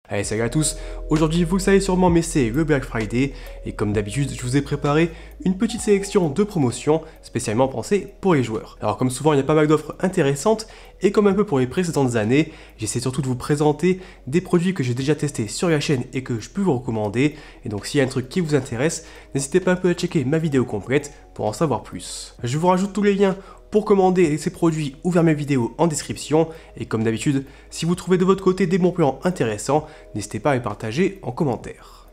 Allez, salut à tous. Aujourd'hui, vous le savez sûrement, mais c'est le Black Friday et comme d'habitude, je vous ai préparé une petite sélection de promotions spécialement pensées pour les joueurs. Alors comme souvent, il y a pas mal d'offres intéressantes et comme un peu pour les précédentes années, j'essaie surtout de vous présenter des produits que j'ai déjà testés sur la chaîne et que je peux vous recommander. Et donc s'il y a un truc qui vous intéresse, n'hésitez pas un peu à checker ma vidéo complète pour en savoir plus. Je vous rajoute tous les liens pour commander ces produits ou vers mes vidéos en description. Et comme d'habitude, si vous trouvez de votre côté des bons plans intéressants, n'hésitez pas à les partager en commentaire.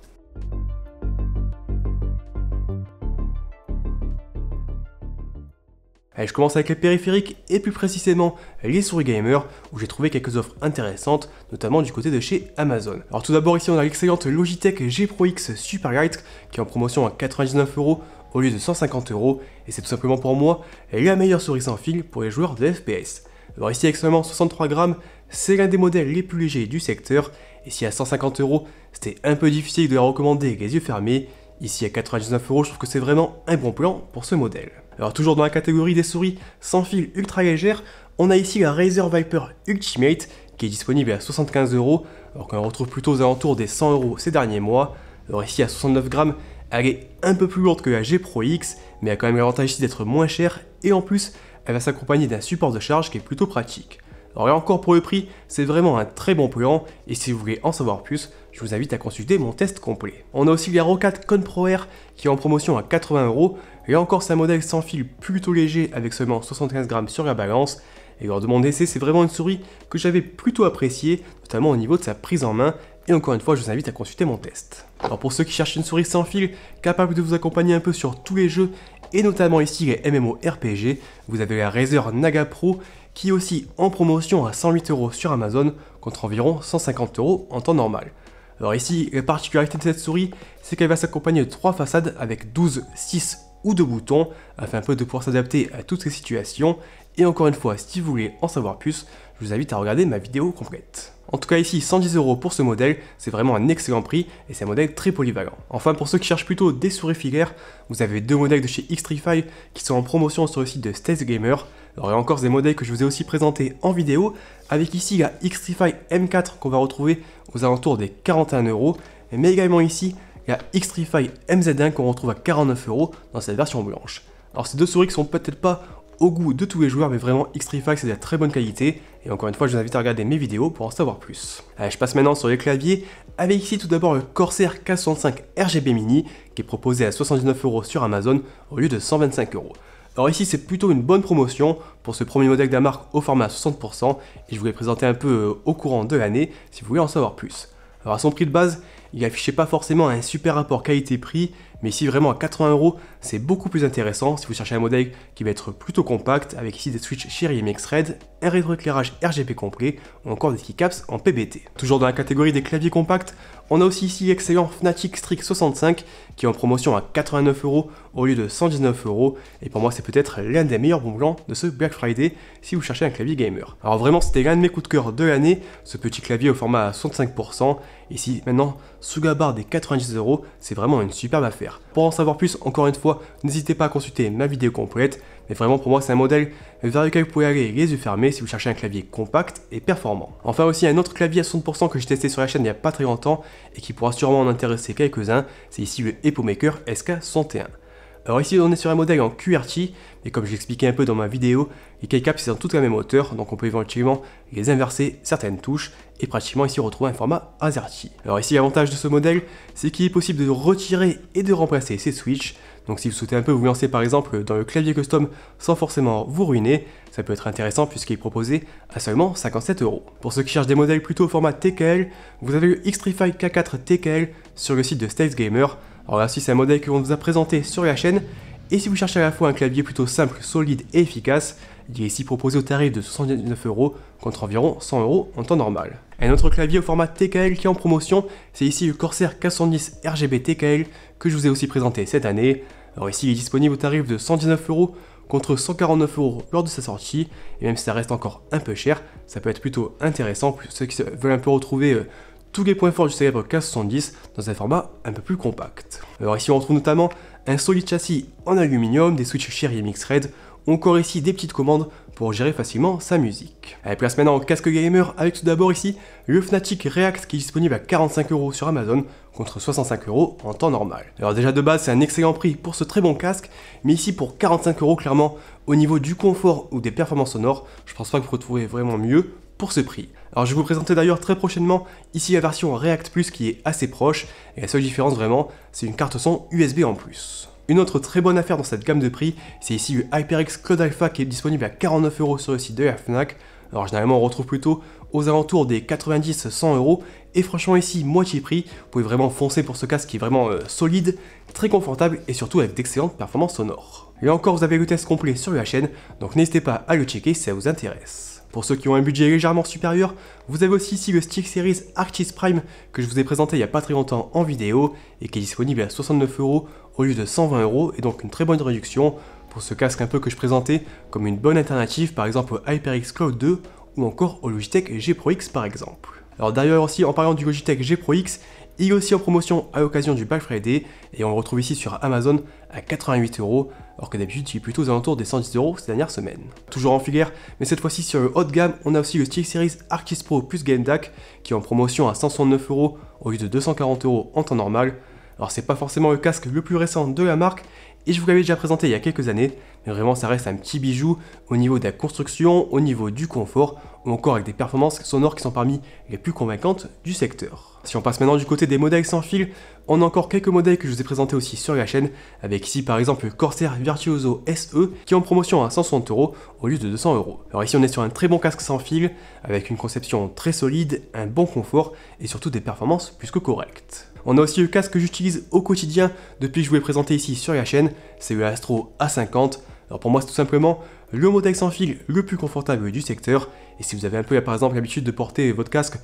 Allez, je commence avec les périphériques et plus précisément les souris gamer où j'ai trouvé quelques offres intéressantes, notamment du côté de chez Amazon. Alors tout d'abord ici on a l'excellente Logitech G Pro X Superlight qui est en promotion à 99 € au lieu de 150 € et c'est tout simplement pour moi la meilleure souris sans fil pour les joueurs de FPS. Alors ici avec seulement 63 grammes, c'est l'un des modèles les plus légers du secteur et si à 150 €, c'était un peu difficile de la recommander avec les yeux fermés, ici à 99 €, je trouve que c'est vraiment un bon plan pour ce modèle. Alors toujours dans la catégorie des souris sans fil ultra légères, on a ici la Razer Viper Ultimate qui est disponible à 75 €, alors qu'on retrouve plutôt aux alentours des 100 € ces derniers mois. Alors ici à 69 grammes, elle est un peu plus lourde que la G Pro X, mais a quand même l'avantage ici d'être moins chère et en plus, elle va s'accompagner d'un support de charge qui est plutôt pratique. Alors là encore pour le prix, c'est vraiment un très bon plan et si vous voulez en savoir plus, je vous invite à consulter mon test complet. On a aussi la Roccat Con Pro Air qui est en promotion à 80 €. Là encore c'est un modèle sans fil plutôt léger avec seulement 75 grammes sur la balance. Et lors de mon essai, c'est vraiment une souris que j'avais plutôt appréciée, notamment au niveau de sa prise en main. Et encore une fois, je vous invite à consulter mon test. Alors pour ceux qui cherchent une souris sans fil, capable de vous accompagner un peu sur tous les jeux, et notamment ici les MMORPG, vous avez la Razer Naga Pro, qui est aussi en promotion à 108 € sur Amazon, contre environ 150 € en temps normal. Alors ici, la particularité de cette souris, c'est qu'elle va s'accompagner de 3 façades avec 12, 6 ou 2 boutons, afin un peu de pouvoir s'adapter à toutes ces situations. Et encore une fois, si vous voulez en savoir plus, je vous invite à regarder ma vidéo complète. En tout cas ici, 110 € pour ce modèle, c'est vraiment un excellent prix et c'est un modèle très polyvalent. Enfin, pour ceux qui cherchent plutôt des souris filaires, vous avez deux modèles de chez Xtrfy qui sont en promotion sur le site de Stealth Gamer. Alors il y a encore des modèles que je vous ai aussi présentés en vidéo, avec ici la Xtrfy M4 qu'on va retrouver aux alentours des 41 €, mais également ici la Xtrfy MZ1 qu'on retrouve à 49 € dans cette version blanche. Alors ces deux souris qui sont peut-être pas au goût de tous les joueurs, mais vraiment Xtrfy c'est de la très bonne qualité, et encore une fois je vous invite à regarder mes vidéos pour en savoir plus. Allez, je passe maintenant sur les claviers, avec ici tout d'abord le Corsair K65 RGB Mini, qui est proposé à 79 € sur Amazon au lieu de 125 €. Alors ici c'est plutôt une bonne promotion pour ce premier modèle de la marque au format 60%, et je vous l'ai présenté un peu au courant de l'année si vous voulez en savoir plus. Alors à son prix de base, il affichait pas forcément un super rapport qualité-prix, mais ici vraiment à 80 €, c'est beaucoup plus intéressant si vous cherchez un modèle qui va être plutôt compact, avec ici des switches Cherry MX Red, un rétroéclairage RGB complet, ou encore des keycaps en PBT. Toujours dans la catégorie des claviers compacts, on a aussi ici l'excellent Fnatic Strix 65, qui est en promotion à 89 € au lieu de 119 €, et pour moi c'est peut-être l'un des meilleurs bons plans de ce Black Friday si vous cherchez un clavier gamer. Alors vraiment c'était l'un de mes coups de cœur de l'année, ce petit clavier au format 65%, ici maintenant sous la barre des 90 €, c'est vraiment une superbe affaire. Pour en savoir plus, encore une fois, n'hésitez pas à consulter ma vidéo complète, mais vraiment pour moi c'est un modèle vers lequel vous pouvez aller les yeux fermés si vous cherchez un clavier compact et performant. Enfin aussi un autre clavier à 60% que j'ai testé sur la chaîne il n'y a pas très longtemps et qui pourra sûrement en intéresser quelques-uns, c'est ici le EpoMaker SK61. Alors ici on est sur un modèle en QWERTY, et comme je l'expliquais un peu dans ma vidéo, les keycaps sont toutes la même hauteur, donc on peut éventuellement les inverser certaines touches, et pratiquement ici retrouver un format AZERTY. Alors ici l'avantage de ce modèle, c'est qu'il est possible de retirer et de remplacer ces switches, donc si vous souhaitez un peu vous lancer par exemple dans le clavier custom sans forcément vous ruiner, ça peut être intéressant puisqu'il est proposé à seulement 57 €. Pour ceux qui cherchent des modèles plutôt au format TKL, vous avez le Xtrfy K4 TKL sur le site de Stealth Gamer. Alors là aussi c'est un modèle que l'on vous a présenté sur la chaîne, et si vous cherchez à la fois un clavier plutôt simple, solide et efficace, il est ici proposé au tarif de 79 € contre environ 100 € en temps normal. Un autre clavier au format TKL qui est en promotion, c'est ici le Corsair K110 RGB TKL que je vous ai aussi présenté cette année. Alors ici il est disponible au tarif de 119 € contre 149 € lors de sa sortie, et même si ça reste encore un peu cher, ça peut être plutôt intéressant pour ceux qui veulent un peu retrouver tous les points forts du célèbre K70 dans un format un peu plus compact. Alors ici on retrouve notamment un solide châssis en aluminium, des switches Cherry MX Red ou encore ici des petites commandes pour gérer facilement sa musique. Allez, place maintenant au casque gamer avec tout d'abord ici le Fnatic React qui est disponible à 45 € sur Amazon contre 65 € en temps normal. Alors déjà de base c'est un excellent prix pour ce très bon casque, mais ici pour 45 € clairement au niveau du confort ou des performances sonores, je pense pas que vous retrouverez vraiment mieux pour ce prix. Alors je vais vous présenter d'ailleurs très prochainement ici la version React Plus qui est assez proche, et la seule différence vraiment c'est une carte son USB en plus. Une autre très bonne affaire dans cette gamme de prix, c'est ici le HyperX Cloud Alpha qui est disponible à 49 € sur le site de la Fnac. Alors généralement on retrouve plutôt aux alentours des 90-100 €, et franchement ici moitié prix, vous pouvez vraiment foncer pour ce casque qui est vraiment solide, très confortable et surtout avec d'excellentes performances sonores. Là encore vous avez le test complet sur la chaîne, donc n'hésitez pas à le checker si ça vous intéresse. Pour ceux qui ont un budget légèrement supérieur, vous avez aussi ici le SteelSeries Arctis Prime que je vous ai présenté il n'y a pas très longtemps en vidéo et qui est disponible à 69 € au lieu de 120 € et donc une très bonne réduction pour ce casque un peu que je présentais comme une bonne alternative par exemple au HyperX Cloud 2 ou encore au Logitech G Pro X par exemple. Alors d'ailleurs aussi en parlant du Logitech G Pro X, il est aussi en promotion à l'occasion du Black Friday et on le retrouve ici sur Amazon à 88 €, alors que d'habitude il est plutôt aux alentours des 110 € ces dernières semaines. Toujours en filière, mais cette fois-ci sur le haut de gamme, on a aussi le SteelSeries Arctis Pro plus Game DAC qui est en promotion à 169 € au lieu de 240 € en temps normal. Alors c'est pas forcément le casque le plus récent de la marque, et je vous l'avais déjà présenté il y a quelques années, mais vraiment ça reste un petit bijou au niveau de la construction, au niveau du confort, ou encore avec des performances sonores qui sont parmi les plus convaincantes du secteur. Si on passe maintenant du côté des modèles sans fil, on a encore quelques modèles que je vous ai présentés aussi sur la chaîne, avec ici par exemple le Corsair Virtuoso SE qui est en promotion à 160 € au lieu de 200 €. Alors ici on est sur un très bon casque sans fil, avec une conception très solide, un bon confort et surtout des performances plus que correctes. On a aussi le casque que j'utilise au quotidien depuis que je vous l'ai présenté ici sur la chaîne, c'est le Astro A50. Alors pour moi c'est tout simplement le modèle sans fil le plus confortable du secteur, et si vous avez un peu par exemple l'habitude de porter votre casque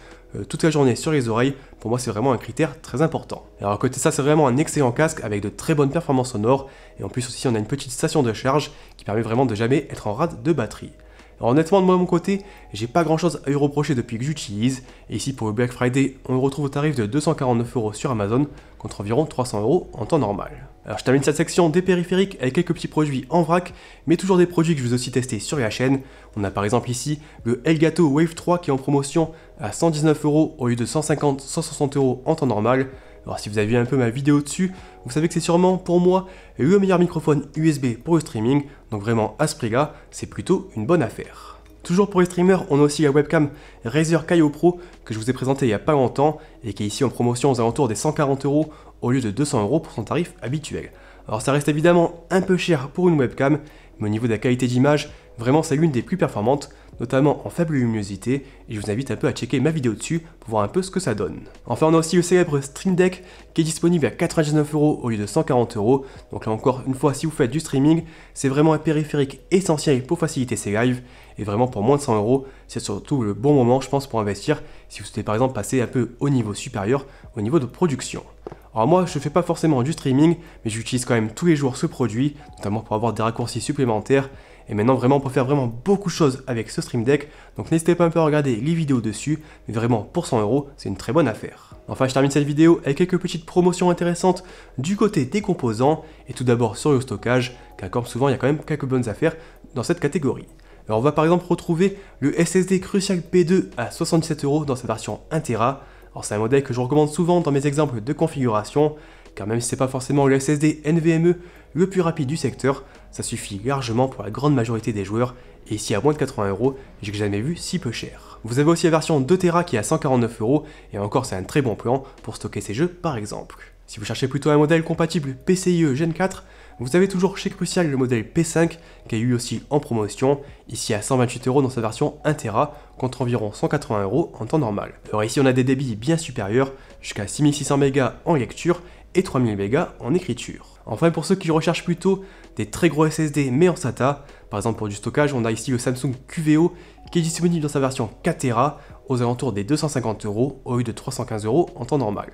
toute la journée sur les oreilles, pour moi c'est vraiment un critère très important. Alors à côté de ça c'est vraiment un excellent casque avec de très bonnes performances sonores, et en plus aussi on a une petite station de charge qui permet vraiment de jamais être en rade de batterie. Alors honnêtement de mon côté, j'ai pas grand chose à lui reprocher depuis que j'utilise, et ici pour le Black Friday, on le retrouve au tarif de 249 € sur Amazon, contre environ 300 € en temps normal. Alors je termine cette section des périphériques avec quelques petits produits en vrac, mais toujours des produits que je vous ai aussi testés sur la chaîne. On a par exemple ici le Elgato Wave 3 qui est en promotion à 119 € au lieu de 150-160 € en temps normal. Alors si vous avez vu un peu ma vidéo dessus, vous savez que c'est sûrement pour moi le meilleur microphone USB pour le streaming, donc vraiment à ce prix-là, c'est plutôt une bonne affaire. Toujours pour les streamers, on a aussi la webcam Razer Kaio Pro que je vous ai présenté il n'y a pas longtemps et qui est ici en promotion aux alentours des 140 € au lieu de 200 € pour son tarif habituel. Alors ça reste évidemment un peu cher pour une webcam, mais au niveau de la qualité d'image, vraiment c'est l'une des plus performantes, notamment en faible luminosité, et je vous invite un peu à checker ma vidéo dessus pour voir un peu ce que ça donne. Enfin on a aussi le célèbre Stream Deck qui est disponible à 99 € au lieu de 140 €, donc là encore une fois si vous faites du streaming, c'est vraiment un périphérique essentiel pour faciliter ses lives, et vraiment pour moins de 100 €, c'est surtout le bon moment je pense pour investir si vous souhaitez par exemple passer un peu au niveau supérieur, au niveau de production. Alors moi je fais pas forcément du streaming, mais j'utilise quand même tous les jours ce produit, notamment pour avoir des raccourcis supplémentaires, et maintenant vraiment on peut faire vraiment beaucoup de choses avec ce Stream Deck, donc n'hésitez pas un peu à regarder les vidéos dessus, mais vraiment pour 100 € c'est une très bonne affaire. Enfin je termine cette vidéo avec quelques petites promotions intéressantes du côté des composants, et tout d'abord sur le stockage, car comme souvent il y a quand même quelques bonnes affaires dans cette catégorie. Alors on va par exemple retrouver le SSD Crucial P2 à 77 € dans sa version 1 Tera. Alors c'est un modèle que je recommande souvent dans mes exemples de configuration, car même si c'est pas forcément le SSD NVMe le plus rapide du secteur, ça suffit largement pour la grande majorité des joueurs, et ici à moins de 80 €, j'ai jamais vu si peu cher. Vous avez aussi la version 2 Tera qui est à 149 €, et encore c'est un très bon plan pour stocker ces jeux par exemple. Si vous cherchez plutôt un modèle compatible PCIe Gen 4, vous avez toujours chez Crucial le modèle P5 qui est lui aussi en promotion, ici à 128 € dans sa version 1 Tera, contre environ 180 € en temps normal. Alors ici on a des débits bien supérieurs, jusqu'à 6600 mégas en lecture et 3000 mégas en écriture. Enfin pour ceux qui recherchent plutôt des très gros SSD mais en SATA, par exemple pour du stockage, on a ici le Samsung QVO qui est disponible dans sa version 4 Tera aux alentours des 250 € au lieu de 315 € en temps normal.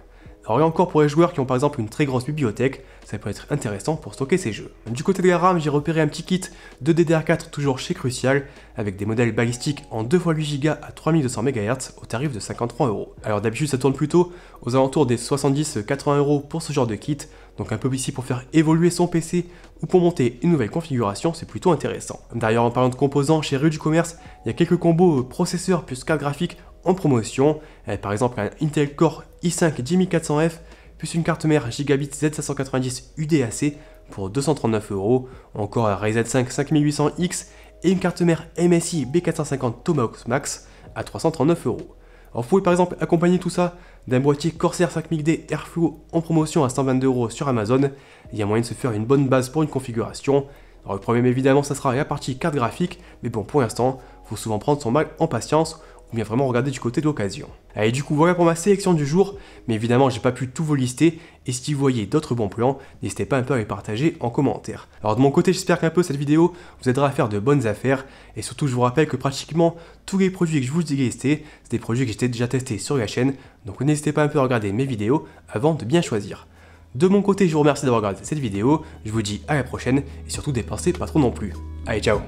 Alors et encore pour les joueurs qui ont par exemple une très grosse bibliothèque, ça peut être intéressant pour stocker ces jeux. Du côté de la RAM, j'ai repéré un petit kit de DDR4 toujours chez Crucial, avec des modèles balistiques en 2x8 Go à 3200 MHz au tarif de 53€. Alors d'habitude ça tourne plutôt aux alentours des 70-80€ pour ce genre de kit, donc un peu ici pour faire évoluer son PC ou pour monter une nouvelle configuration, c'est plutôt intéressant. D'ailleurs en parlant de composants, chez Rue du Commerce, il y a quelques combos processeurs plus carte graphique en promotion, par exemple un Intel Core i5 10400F plus une carte mère Gigabit Z590 UDAC pour 239€, encore un Ryzen 5 5800X et une carte mère MSI B450 Tomahawk Max à 339€. Alors vous pouvez par exemple accompagner tout ça d'un boîtier Corsair 5000D Airflow en promotion à 122€ sur Amazon. Il y a moyen de se faire une bonne base pour une configuration. Alors le problème évidemment ça sera la partie carte graphique, mais bon pour l'instant, il faut souvent prendre son mal en patience ou bien vraiment regarder du côté de l'occasion. Allez du coup voilà pour ma sélection du jour, mais évidemment j'ai pas pu tout vous lister, et si vous voyez d'autres bons plans, n'hésitez pas un peu à les partager en commentaire. Alors de mon côté j'espère qu'un peu cette vidéo vous aidera à faire de bonnes affaires, et surtout je vous rappelle que pratiquement tous les produits que je vous ai listés, c'est des produits que j'ai déjà testés sur la chaîne, donc n'hésitez pas un peu à regarder mes vidéos avant de bien choisir. De mon côté je vous remercie d'avoir regardé cette vidéo, je vous dis à la prochaine, et surtout dépensez pas trop non plus. Allez ciao.